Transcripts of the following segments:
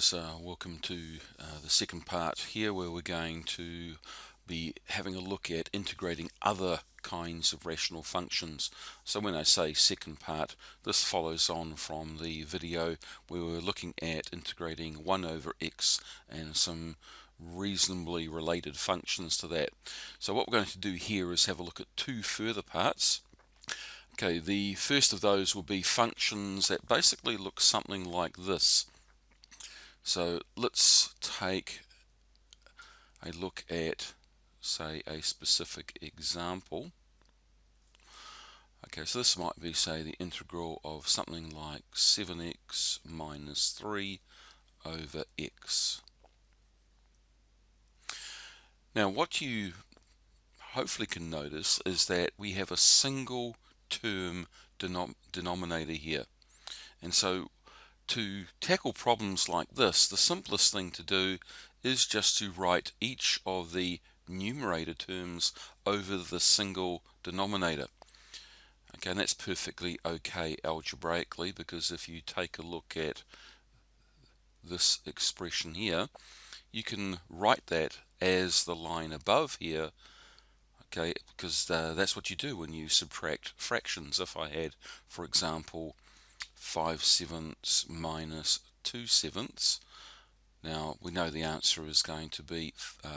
guys, welcome to the second part here where we're going to be having a look at integrating other kinds of rational functions. So when I say second part, this follows on from the video where we were looking at integrating 1 over x and some reasonably related functions to that. So what we're going to do here is have a look at two further parts. Okay, the first of those will be functions that basically look something like this. So let's take a look at, say, a specific example. Okay, so this might be, say, the integral of something like 7x minus 3 over x. Now, what you hopefully can notice is that we have a single term denominator here. And so to tackle problems like this, the simplest thing to do is just to write each of the numerator terms over the single denominator. Okay, and that's perfectly okay algebraically, because if you take a look at this expression here, you can write that as the line above here, okay, because that's what you do when you subtract fractions. If I had, for example, 5/7 minus 2/7, now we know the answer is going to be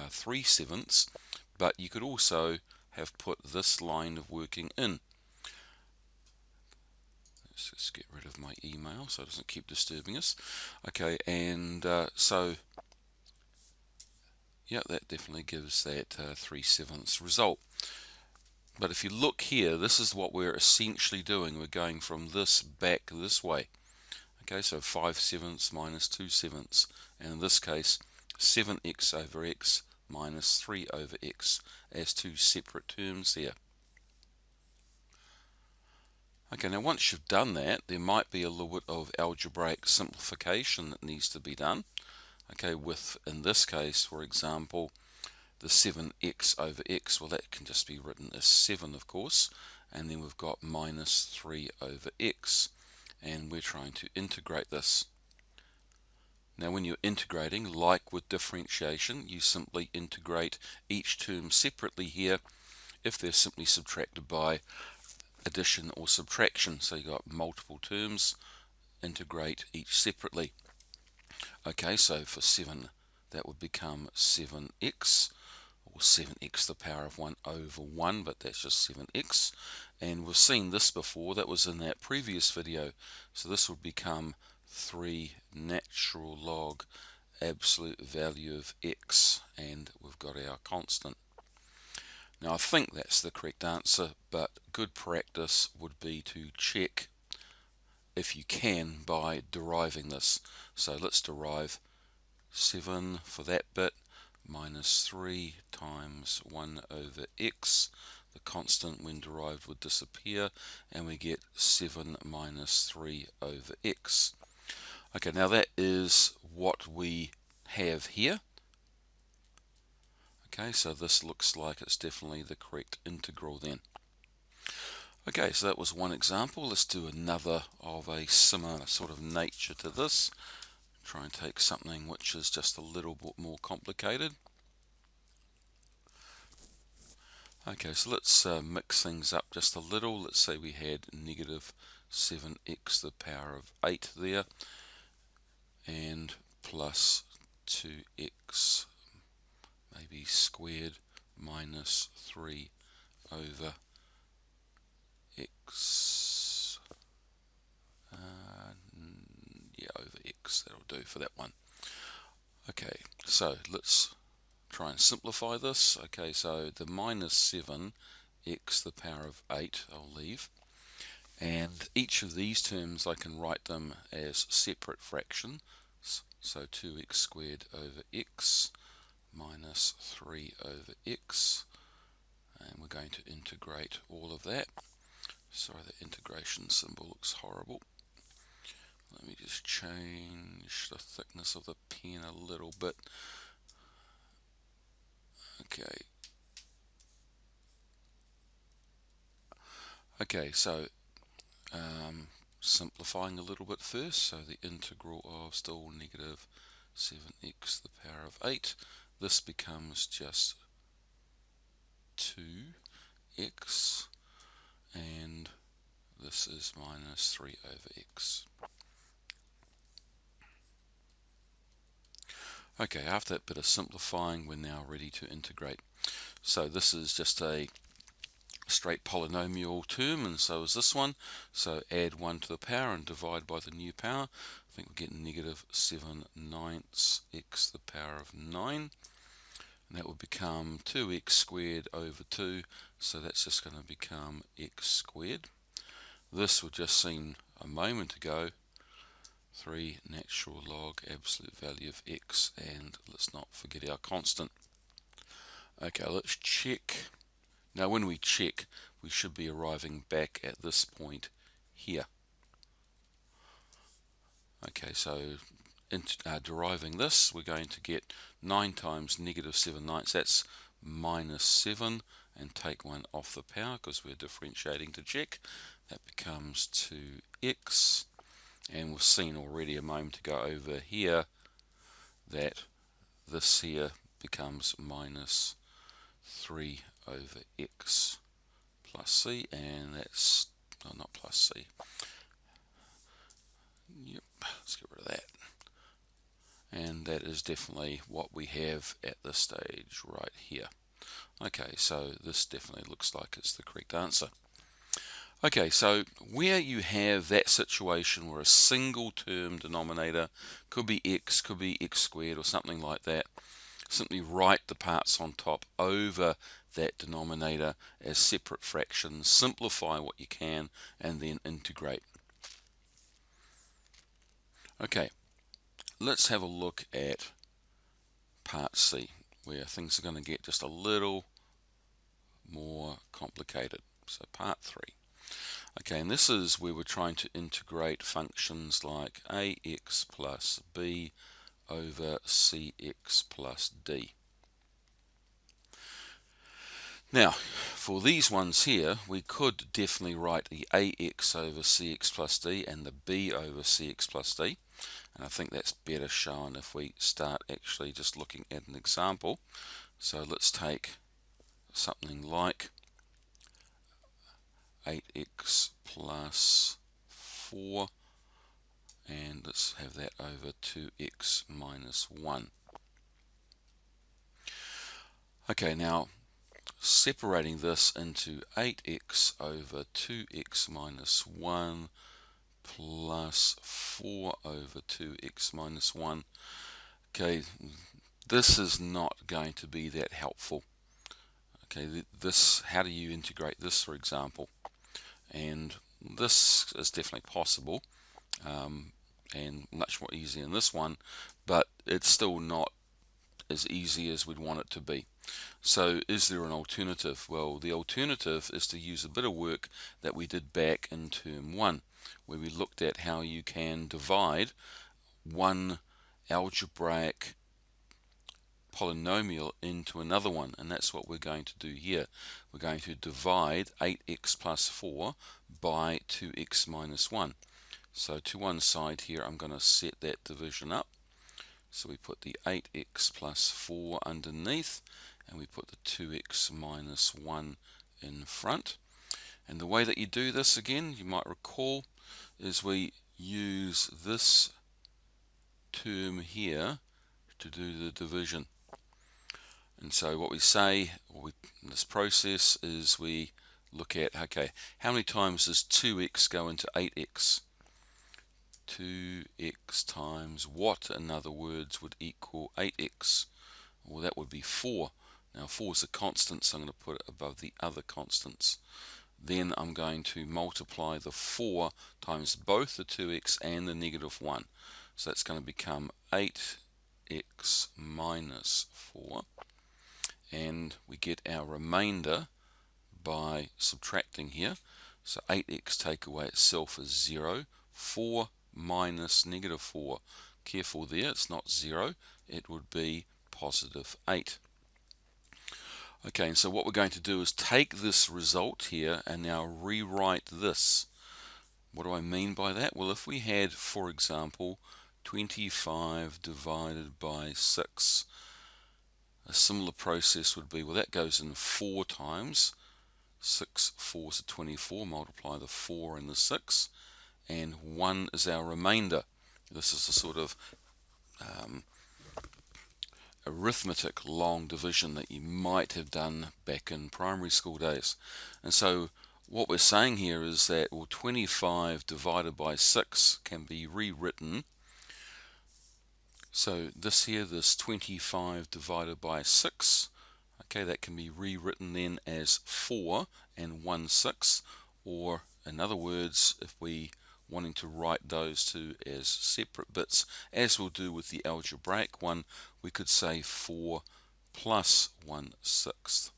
3/7, but you could also have put this line of working in. Let's just get rid of my email so it doesn't keep disturbing us. Okay, and so yeah, that definitely gives that 3/7 result. But if you look here, this is what we're essentially doing. We're going from this back this way. Okay, so 5/7 minus 2/7, and in this case 7x over x minus 3 over x as two separate terms there. Okay, now once you've done that, there might be a little bit of algebraic simplification that needs to be done. Okay, with, in this case, for example, the 7x over x, well, that can just be written as 7, of course, and then we've got minus 3 over x, and we're trying to integrate this. Now when you're integrating, like with differentiation, you simply integrate each term separately here if they're simply subtracted by addition or subtraction. So you've got multiple terms, integrate each separately. Okay, so for 7, that would become 7x, or 7x to the power of 1 over 1, but that's just 7x. And we've seen this before, that was in that previous video. So this would become 3 natural log absolute value of x, and we've got our constant. Now I think that's the correct answer, but good practice would be to check if you can by deriving this. So let's derive 7 for that bit minus 3 times 1 over x. The constant when derived would disappear, and we get 7 minus 3 over x. Okay, now that is what we have here. Okay, so this looks like it's definitely the correct integral then. Okay, so that was one example. Let's do another of a similar sort of nature to this. Try and take something which is just a little bit more complicated. Okay, so let's mix things up just a little. Let's say we had negative 7x to the power of 8 there, and plus 2x maybe squared minus 3 over x. Yeah, over x, that'll do for that one. Okay, so let's try and simplify this. Okay, so the minus 7x to the power of 8 I'll leave, and each of these terms I can write them as separate fractions. So 2x squared over x minus 3 over x, and we're going to integrate all of that. Sorry, the integration symbol looks horrible. Let me just change the thickness of the pen a little bit. Okay. Okay, so simplifying a little bit first. So the integral of still negative 7x to the power of 8. This becomes just 2x, and this is minus 3 over x. Okay, after that bit of simplifying, we're now ready to integrate. So this is just a straight polynomial term, and so is this one. So add 1 to the power and divide by the new power. I think we get negative 7/9 x to the power of 9. And that would become 2x squared over 2, so that's just going to become x squared. This we just seen a moment ago, 3 natural log absolute value of x, and let's not forget our constant. Okay, let's check. Now when we check, we should be arriving back at this point here. Okay, so deriving this, we're going to get 9 times negative 7/9, that's minus 7, and take 1 off the power because we're differentiating to check. That becomes 2x, and we've seen already a moment ago over here that this here becomes minus 3 over x plus c, and that's not plus c. Yep, let's get rid of that. And that is definitely what we have at this stage right here. Okay, so this definitely looks like it's the correct answer. Okay, so where you have that situation where a single term denominator, could be x squared or something like that, simply write the parts on top over that denominator as separate fractions, simplify what you can, and then integrate. Okay, let's have a look at part C, where things are going to get just a little more complicated. So part 3. Okay, and this is where we're trying to integrate functions like ax plus b over cx plus d. Now, for these ones here, we could definitely write the ax over cx plus d and the b over cx plus d. And I think that's better shown if we start actually just looking at an example. So let's take something like 8x plus 4, and let's have that over 2x minus 1. Okay, now separating this into 8x over 2x minus 1 plus 4 over 2x minus 1. Okay, this is not going to be that helpful. Okay, this, how do you integrate this, for example? And this is definitely possible, and much more easy in this one, but it's still not as easy as we'd want it to be. So is there an alternative? Well, the alternative is to use a bit of work that we did back in term 1, where we looked at how you can divide one algebraic polynomial into another one, and that's what we're going to do here. We're going to divide 8x plus 4 by 2x minus 1. So to one side here, I'm going to set that division up. So we put the 8x plus 4 underneath, and we put the 2x minus 1 in front. And the way that you do this, again, you might recall, is we use this term here to do the division. And so what we say in this process is we look at, okay, how many times does 2x go into 8x? 2x times what, in other words, would equal 8x? Well, that would be 4. Now 4 is a constant, so I'm going to put it above the other constants. Then I'm going to multiply the 4 times both the 2x and the negative 1. So that's going to become 8x minus 4. And we get our remainder by subtracting here. So 8x take away itself is 0. 4 minus negative 4. Careful there, it's not 0. It would be positive 8. Okay, and so what we're going to do is take this result here and now rewrite this. What do I mean by that? Well, if we had, for example, 25 divided by 6. A similar process would be, well, that goes in 4 times. 6 4s are 24, multiply the 4 and the 6, and 1 is our remainder. This is a sort of arithmetic long division that you might have done back in primary school days. And so what we're saying here is that, well, 25 divided by 6 can be rewritten. So this here, this 25 divided by 6, okay, that can be rewritten then as 4 and 1/6, or in other words, if we wanting to write those two as separate bits, as we'll do with the algebraic one, we could say 4 plus 1/6.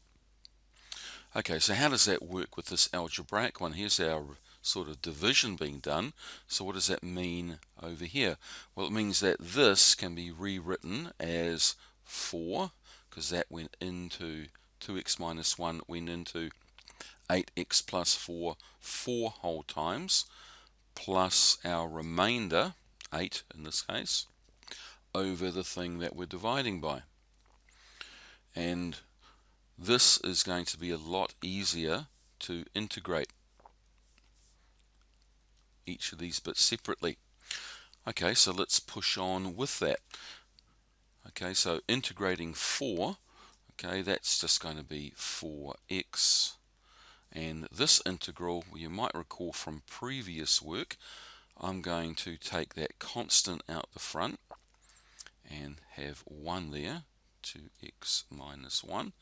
Okay, so how does that work with this algebraic one? Here's our sort of division being done. So what does that mean over here? Well, it means that this can be rewritten as 4, because that went into 2x minus 1, went into 8x plus 4 4 whole times, plus our remainder, 8 in this case, over the thing that we're dividing by. And this is going to be a lot easier to integrate each of these bits separately. Okay, so let's push on with that. Okay, so integrating 4, okay, that's just going to be 4x. And this integral, you might recall from previous work, I'm going to take that constant out the front and have 1 there, 2x minus 1.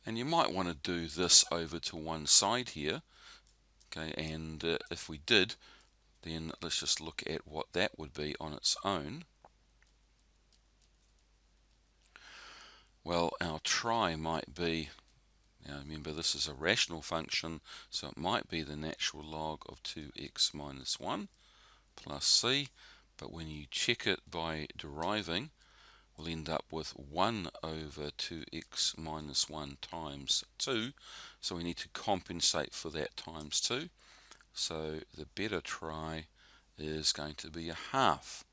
And you might want to do this over to one side here. Okay, and if we did, then let's just look at what that would be on its own. Well, our trie might be, now remember this is a rational function, so it might be the natural log of 2x minus 1 plus c, but when you check it by deriving, we'll end up with 1 over 2x minus 1 times 2, so we need to compensate for that times 2. So the better trie is going to be a half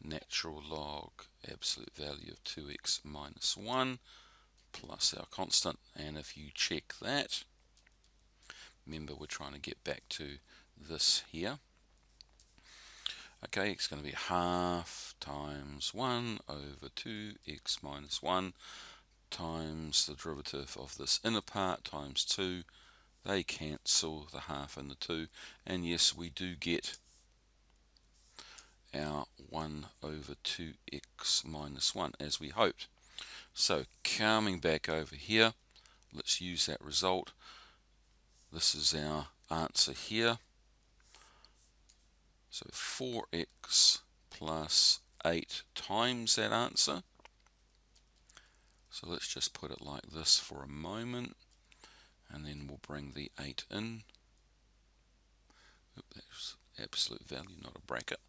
natural log absolute value of 2x minus 1 plus our constant. And if you check that, remember we're trying to get back to this here. Okay, it's going to be half times 1 over 2x minus 1 times the derivative of this inner part times 2. They cancel, the half and the 2, and yes, we do get our 1 over 2x minus 1 as we hoped. So coming back over here, let's use that result. This is our answer here. So 4x plus 8 times that answer. So let's just put it like this for a moment, and then we'll bring the 8 in. Oop, that's absolute value, not a bracket.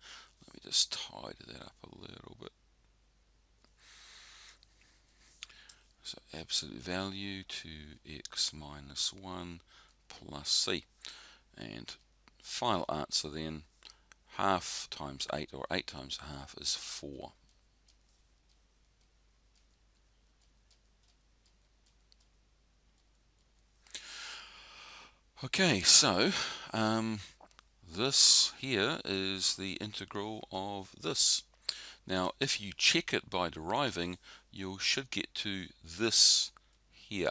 Let me just tidy that up a little bit. So absolute value 2x minus 1 plus c. And final answer then, half times 8, or 8 times a half, is 4. Okay, so this here is the integral of this. Now, if you check it by deriving, you should get to this here.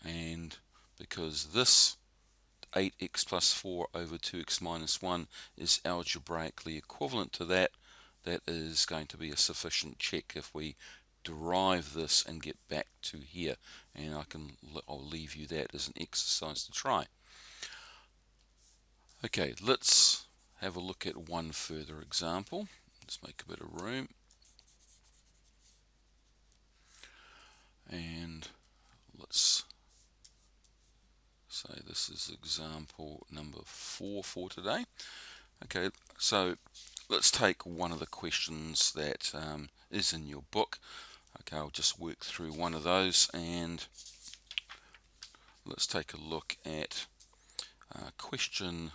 And because this 8x plus 4 over 2x minus 1 is algebraically equivalent to that, that is going to be a sufficient check if we derive this and get back to here. And I'll leave you that as an exercise to try. Okay, let's have a look at one further example. Let's make a bit of room. And let's say this is example number 4 for today. Okay, so let's take one of the questions that is in your book. Okay, I'll just work through one of those, and let's take a look at question.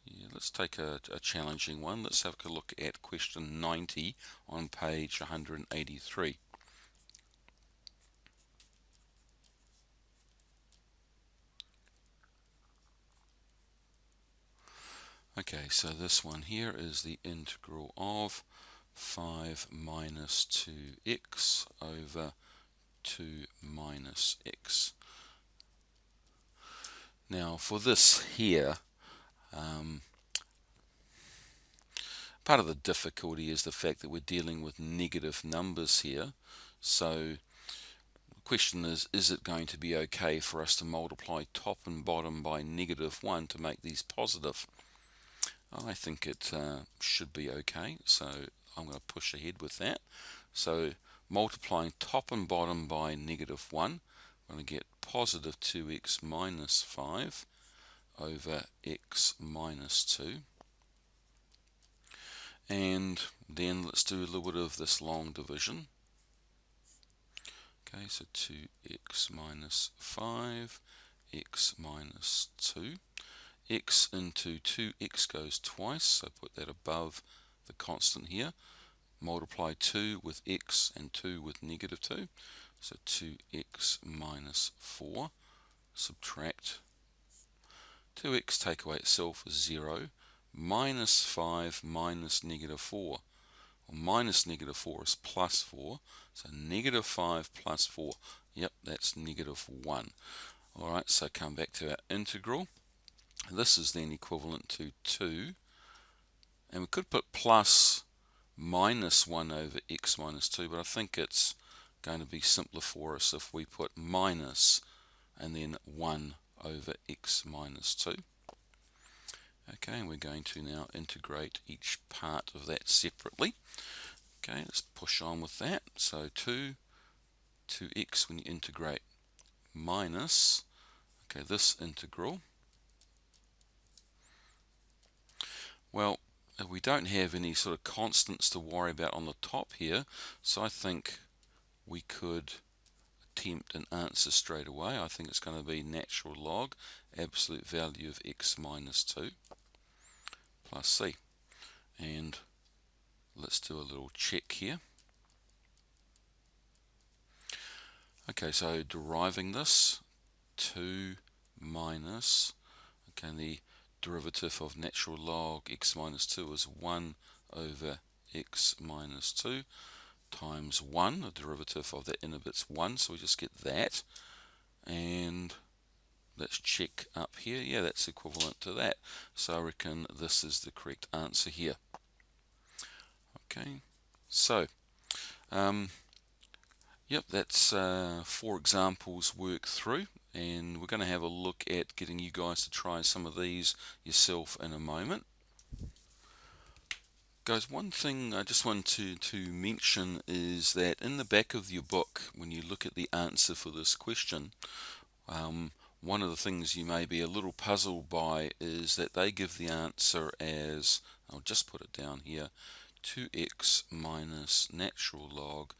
Yeah, let's take a challenging one. Let's have a look at question 90 on page 183. Okay, so this one here is the integral of 5 minus 2x over 2 minus x. Now for this here, part of the difficulty is the fact that we're dealing with negative numbers here. So the question is it going to be okay for us to multiply top and bottom by -1 to make these positive? I think it should be okay, so I'm going to push ahead with that. So multiplying top and bottom by -1, I'm going to get positive 2x minus 5 over x minus 2. And then let's do a little bit of this long division. Okay, so 2x minus 5, x minus 2. X into 2x goes twice, so put that above the constant here. Multiply 2 with x and 2 with -2, so 2x minus 4. Subtract 2x, take away itself is 0, minus 5 minus -4. Well, minus -4 is plus 4, so -5 plus 4, yep, that's -1. Alright, so come back to our integral. This is then equivalent to 2, and we could put plus minus 1 over x minus 2, but I think it's going to be simpler for us if we put minus and then 1 over x minus 2. Okay, and we're going to now integrate each part of that separately. Okay, let's push on with that. So 2x when you integrate minus, okay, this integral. Well, we don't have any sort of constants to worry about on the top here, so I think we could attempt an answer straight away. I think it's going to be natural log absolute value of x minus 2 plus c. And let's do a little check here. Okay, so deriving this, 2 minus, okay, the derivative of natural log x minus 2 is 1 over x minus 2 times 1. The derivative of that inner bit's 1, so we just get that. And let's check up here. Yeah, that's equivalent to that. So I reckon this is the correct answer here. Okay, so yep, that's 4 examples worked through, and we're going to have a look at getting you guys to try some of these yourself in a moment. Guys, one thing I just wanted to mention is that in the back of your book, when you look at the answer for this question, one of the things you may be a little puzzled by is that they give the answer as, I'll just put it down here, 2x minus natural log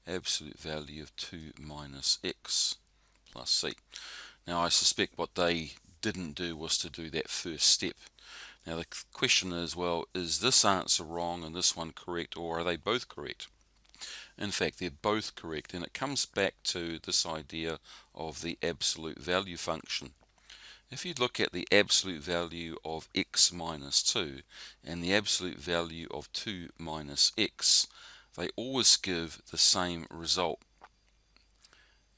absolute value of 2 minus x plus c. Now I suspect what they didn't do was to do that first step. Now the question is, well, is this answer wrong and this one correct, or are they both correct? In fact, they're both correct, and it comes back to this idea of the absolute value function. If you look at the absolute value of x minus 2 and the absolute value of 2 minus x, they always give the same result.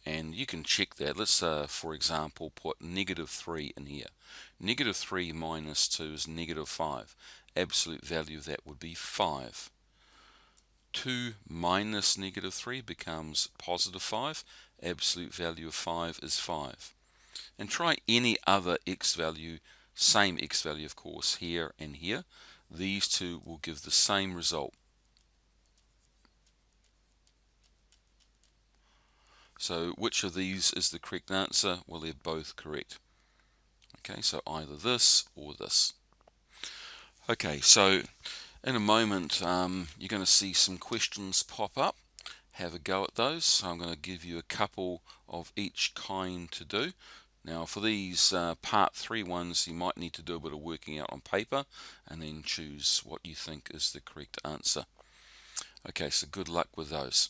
And you can check that. Let's, for example, put -3 in here. -3 minus 2 is -5. Absolute value of that would be 5. 2 minus -3 becomes +5. Absolute value of 5 is 5. And try any other x value, same x value of course, here and here. These two will give the same result. So which of these is the correct answer? Well, they're both correct. Okay, so either this or this. Okay, so in a moment you're going to see some questions pop up. Have a go at those. So I'm going to give you a couple of each kind to do. Now for these part 3 ones, you might need to do a bit of working out on paper and then choose what you think is the correct answer. Okay, so good luck with those.